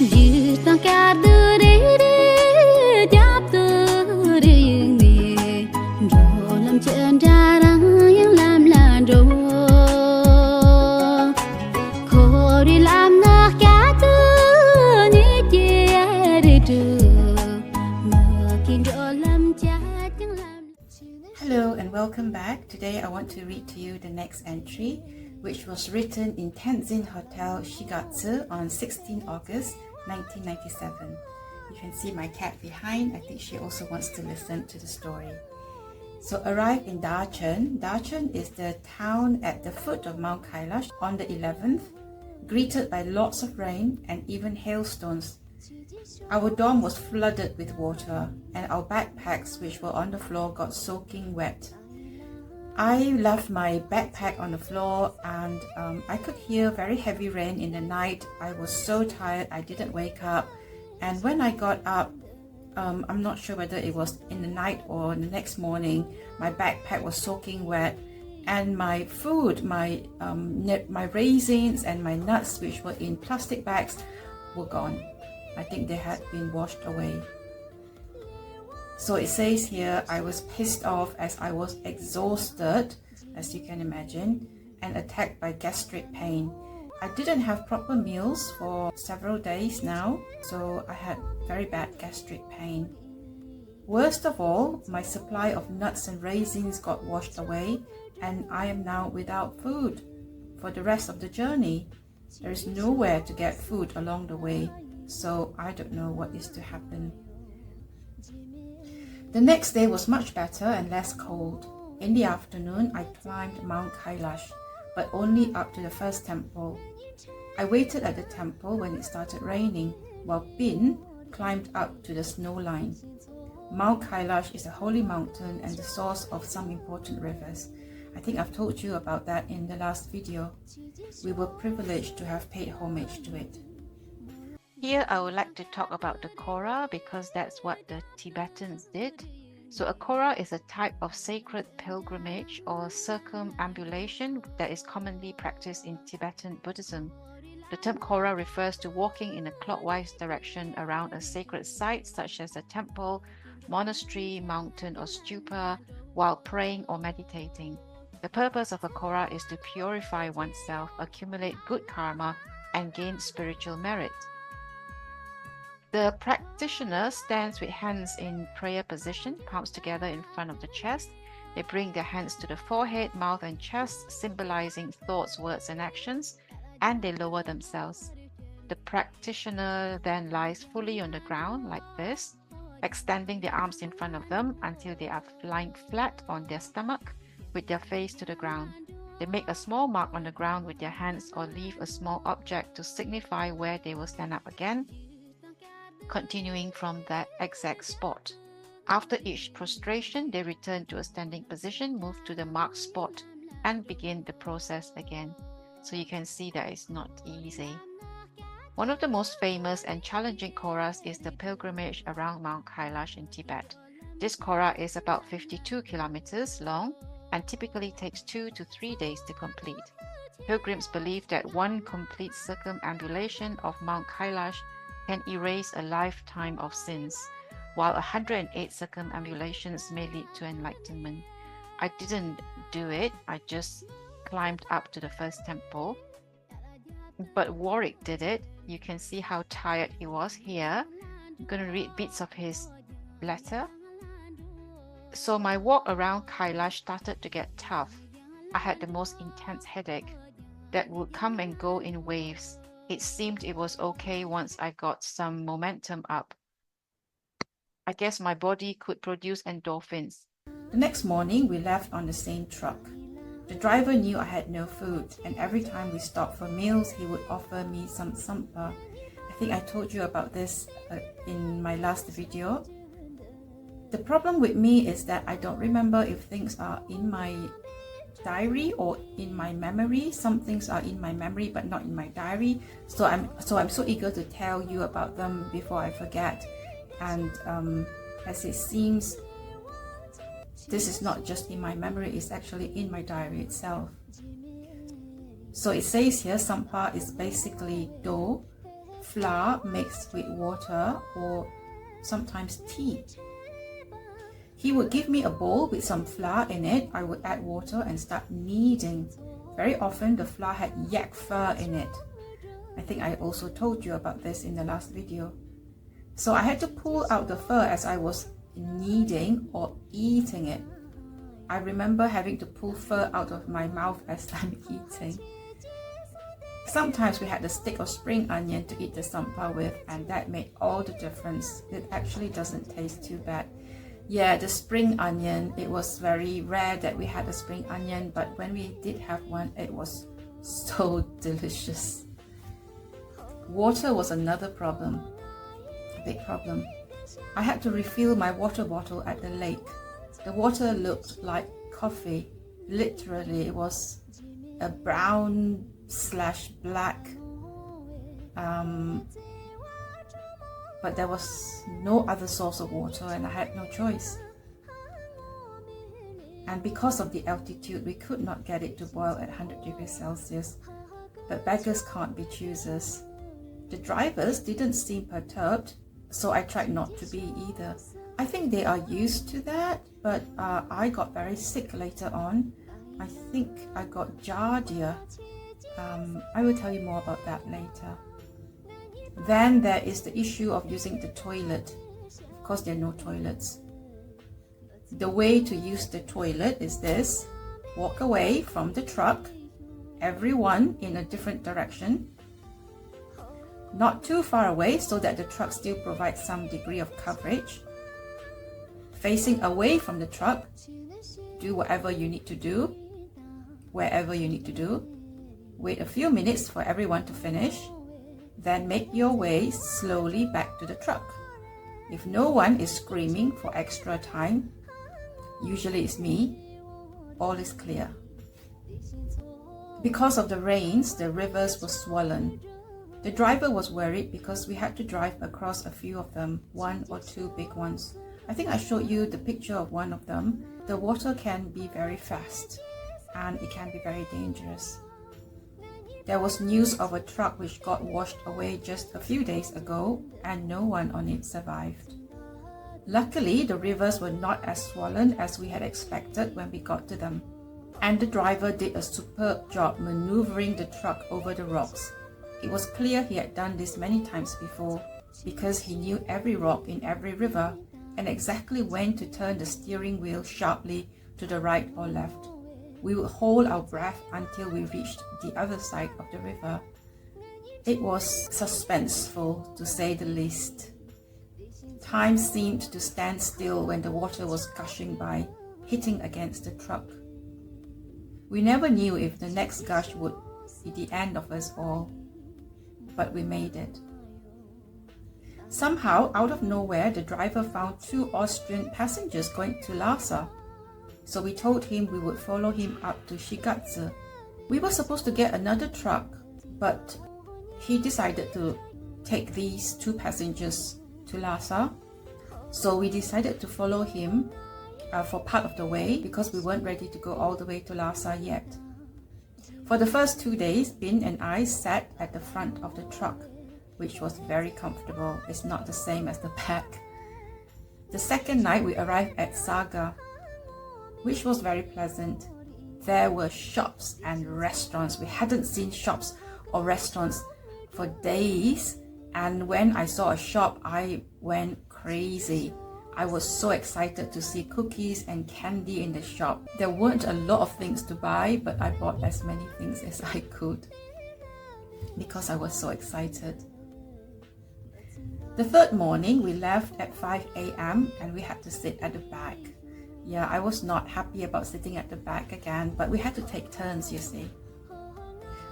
Hello and welcome back. Today I want to read to you the next entry, which was written in Tenzin Hotel, Shigatse on 16 August 1997. You can see my cat behind. I think she also wants to listen to the story. So arrived in Darchen. Darchen is the town at the foot of Mount Kailash on the 11th, greeted by lots of rain and even hailstones. Our dorm was flooded with water and our backpacks, which were on the floor, got soaking wet. I left my backpack on the floor and I could hear very heavy rain in the night. I was so tired, I didn't wake up. And when I got up, I'm not sure whether it was in the night or the next morning, my backpack was soaking wet and my food, my raisins and my nuts, which were in plastic bags, were gone. I think they had been washed away. So it says here, I was pissed off as I was exhausted, as you can imagine, and attacked by gastric pain. I didn't have proper meals for several days now, so I had very bad gastric pain. Worst of all, my supply of nuts and raisins got washed away, and I am now without food for the rest of the journey. There is nowhere to get food along the way. So I don't know what is to happen. The next day was much better and less cold. In the afternoon, I climbed Mount Kailash, but only up to the first temple. I waited at the temple when it started raining, while Bin climbed up to the snow line. Mount Kailash is a holy mountain and the source of some important rivers. I think I've told you about that in the last video. We were privileged to have paid homage to it. Here I would like to talk about the Kora because that's what the Tibetans did. So a Kora is a type of sacred pilgrimage or circumambulation that is commonly practiced in Tibetan Buddhism. The term Kora refers to walking in a clockwise direction around a sacred site such as a temple, monastery, mountain or stupa while praying or meditating. The purpose of a Kora is to purify oneself, accumulate good karma and gain spiritual merit. The practitioner stands with hands in prayer position, palms together in front of the chest. They bring their hands to the forehead, mouth and chest, symbolizing thoughts, words and actions, and they lower themselves. The practitioner then lies fully on the ground like this, extending their arms in front of them until they are lying flat on their stomach with their face to the ground. They make a small mark on the ground with their hands or leave a small object to signify where they will stand up again, continuing from that exact spot. After each prostration, they return to a standing position, move to the marked spot, and begin the process again. So you can see that it's not easy. One of the most famous and challenging Koras is the pilgrimage around Mount Kailash in Tibet. This Kora is about 52 kilometers long and typically takes 2 to 3 days to complete. Pilgrims believe that one complete circumambulation of Mount Kailash can erase a lifetime of sins, while 108 circumambulations may lead to enlightenment. I didn't do it, I just climbed up to the first temple. But Warwick did it. You can see how tired he was here. I'm going to read bits of his letter. So my walk around Kailash started to get tough. I had the most intense headache that would come and go in waves. It seemed it was okay once I got some momentum up. I guess my body could produce endorphins. The next morning, we left on the same truck. The driver knew I had no food, and every time we stopped for meals, he would offer me some tsampa. I think I told you about this in my last video. The problem with me is that I don't remember if things are in my diary or in my memory. Some things are in my memory but not in my diary, so I'm so eager to tell you about them before I forget. And as it seems, this is not just in my memory, it's actually in my diary itself. So it says here, tsampa is basically dough flour mixed with water or sometimes tea. He would give me a bowl with some flour in it. I would add water and start kneading. Very often the flour had yak-fur in it. I think I also told you about this in the last video. So I had to pull out the fur as I was kneading or eating it. I remember having to pull fur out of my mouth as I'm eating. Sometimes we had a stick of spring onion to eat the tsampa with, and that made all the difference. It actually doesn't taste too bad. Yeah, the spring onion, it was very rare that we had a spring onion, but when we did have one, it was so delicious. Water was another problem, a big problem. I had to refill my water bottle at the lake. The water looked like coffee. Literally, it was a brown/black. But there was no other source of water and I had no choice. And because of the altitude, we could not get it to boil at 100 degrees Celsius. But beggars can't be choosers. The drivers didn't seem perturbed, so I tried not to be either. I think they are used to that, but I got very sick later on. I think I got giardia. I will tell you more about that later. Then there is the issue of using the toilet. Of course, there are no toilets. The way to use the toilet is this. Walk away from the truck, everyone in a different direction. Not too far away so that the truck still provides some degree of coverage. Facing away from the truck, do whatever you need to do, wherever you need to do. Wait a few minutes for everyone to finish. Then make your way slowly back to the truck. If no one is screaming for extra time, usually it's me, all is clear. Because of the rains, the rivers were swollen. The driver was worried because we had to drive across a few of them, one or two big ones. I think I showed you the picture of one of them. The water can be very fast and it can be very dangerous. There was news of a truck which got washed away just a few days ago and no one on it survived. Luckily, the rivers were not as swollen as we had expected when we got to them. And the driver did a superb job maneuvering the truck over the rocks. It was clear he had done this many times before because he knew every rock in every river and exactly when to turn the steering wheel sharply to the right or left. We would hold our breath until we reached the other side of the river. It was suspenseful, to say the least. Time seemed to stand still when the water was gushing by, hitting against the truck. We never knew if the next gush would be the end of us all, but we made it. Somehow, out of nowhere, the driver found two Austrian passengers going to Lhasa. So we told him we would follow him up to Shigatse. We were supposed to get another truck, but he decided to take these two passengers to Lhasa. So we decided to follow him for part of the way because we weren't ready to go all the way to Lhasa yet. For the first 2 days, Bin and I sat at the front of the truck, which was very comfortable. It's not the same as the back. The second night we arrived at Saga, which was very pleasant. There were shops and restaurants. We hadn't seen shops or restaurants for days, and when I saw a shop, I went crazy. I was so excited to see cookies and candy in the shop. There weren't a lot of things to buy, but I bought as many things as I could because I was so excited. The third morning, we left at 5 a.m. and we had to sit at the back. Yeah, I was not happy about sitting at the back again, but we had to take turns, you see.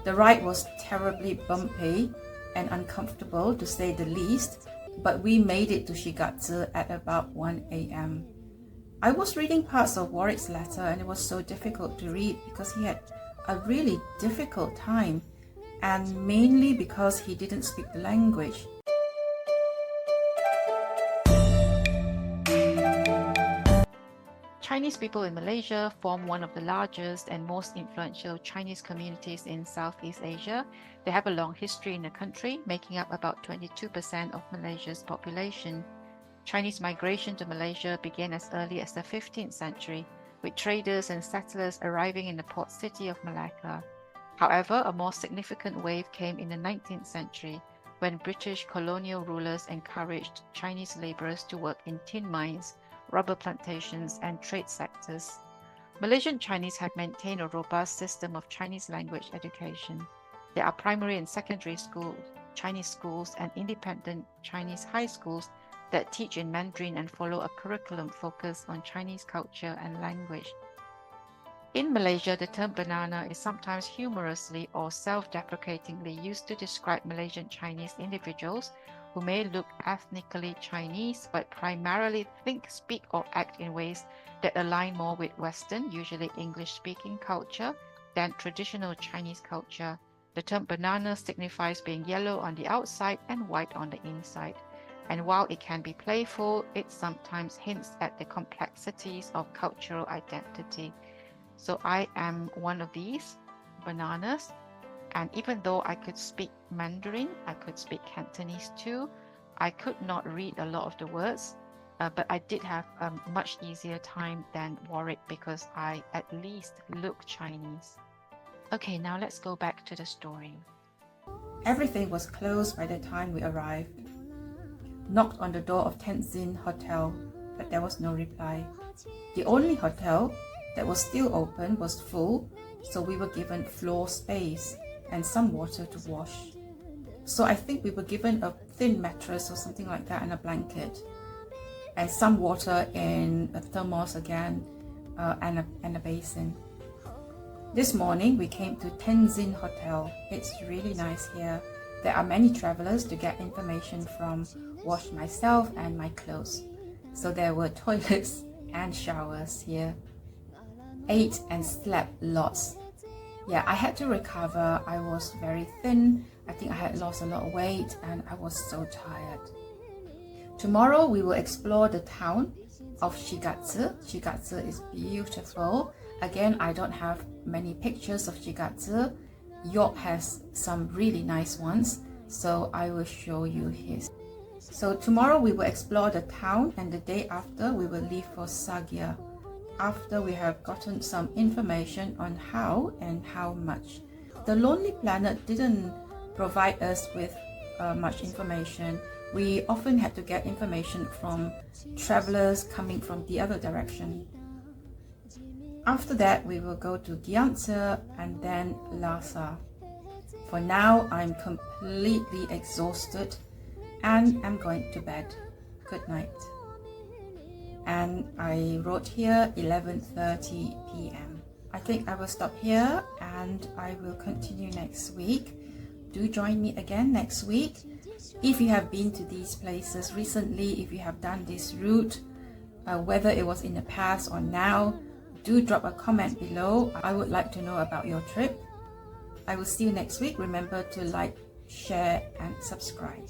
The ride was terribly bumpy and uncomfortable, to say the least, but we made it to Shigatse at about 1 a.m. I was reading parts of Warwick's letter and it was so difficult to read because he had a really difficult time, and mainly because he didn't speak the language. Chinese people in Malaysia form one of the largest and most influential Chinese communities in Southeast Asia. They have a long history in the country, making up about 22% of Malaysia's population. Chinese migration to Malaysia began as early as the 15th century, with traders and settlers arriving in the port city of Malacca. However, a more significant wave came in the 19th century, when British colonial rulers encouraged Chinese laborers to work in tin mines, rubber plantations, and trade sectors. Malaysian Chinese have maintained a robust system of Chinese language education. There are primary and secondary schools, Chinese schools, and independent Chinese high schools that teach in Mandarin and follow a curriculum focused on Chinese culture and language. In Malaysia, the term banana is sometimes humorously or self-deprecatingly used to describe Malaysian Chinese individuals who may look ethnically Chinese but primarily think, speak, or act in ways that align more with Western, usually English-speaking culture than traditional Chinese culture. The term banana signifies being yellow on the outside and white on the inside. And while it can be playful, it sometimes hints at the complexities of cultural identity. So I am one of these bananas, and even though I could speak Mandarin, I could speak Cantonese too, I could not read a lot of the words, but I did have a much easier time than Warwick because I at least look Chinese. Okay, now let's go back to the story. Everything was closed by the time we arrived. Knocked on the door of Tenzin Hotel, but there was no reply. The only hotel that was still open was full, so we were given floor space and some water to wash. So I think we were given a thin mattress or something like that and a blanket, and some water in a thermos again, and a basin. This morning we came to Tenzin Hotel. It's really nice here. There are many travelers to get information from, wash myself and my clothes. So there were toilets and showers here. Ate and slept lots. Yeah, I had to recover. I was very thin. I think I had lost a lot of weight and I was so tired. Tomorrow we will explore the town of Shigatse. Shigatse is beautiful. Again, I don't have many pictures of Shigatse. York has some really nice ones, so I will show you his. So tomorrow we will explore the town, and the day after we will leave for Saga, after we have gotten some information on how and how much. The Lonely Planet didn't provide us with much information. We often had to get information from travelers coming from the other direction. After that, we will go to Gyantse and then Lhasa. For now, I'm completely exhausted and I'm going to bed. Good night. And I wrote here 11:30 p.m. I think I will stop here and I will continue next week. Do join me again next week. If you have been to these places recently, if you have done this route, whether it was in the past or now, do drop a comment below. I would like to know about your trip. I will see you next week. Remember to like, share and subscribe.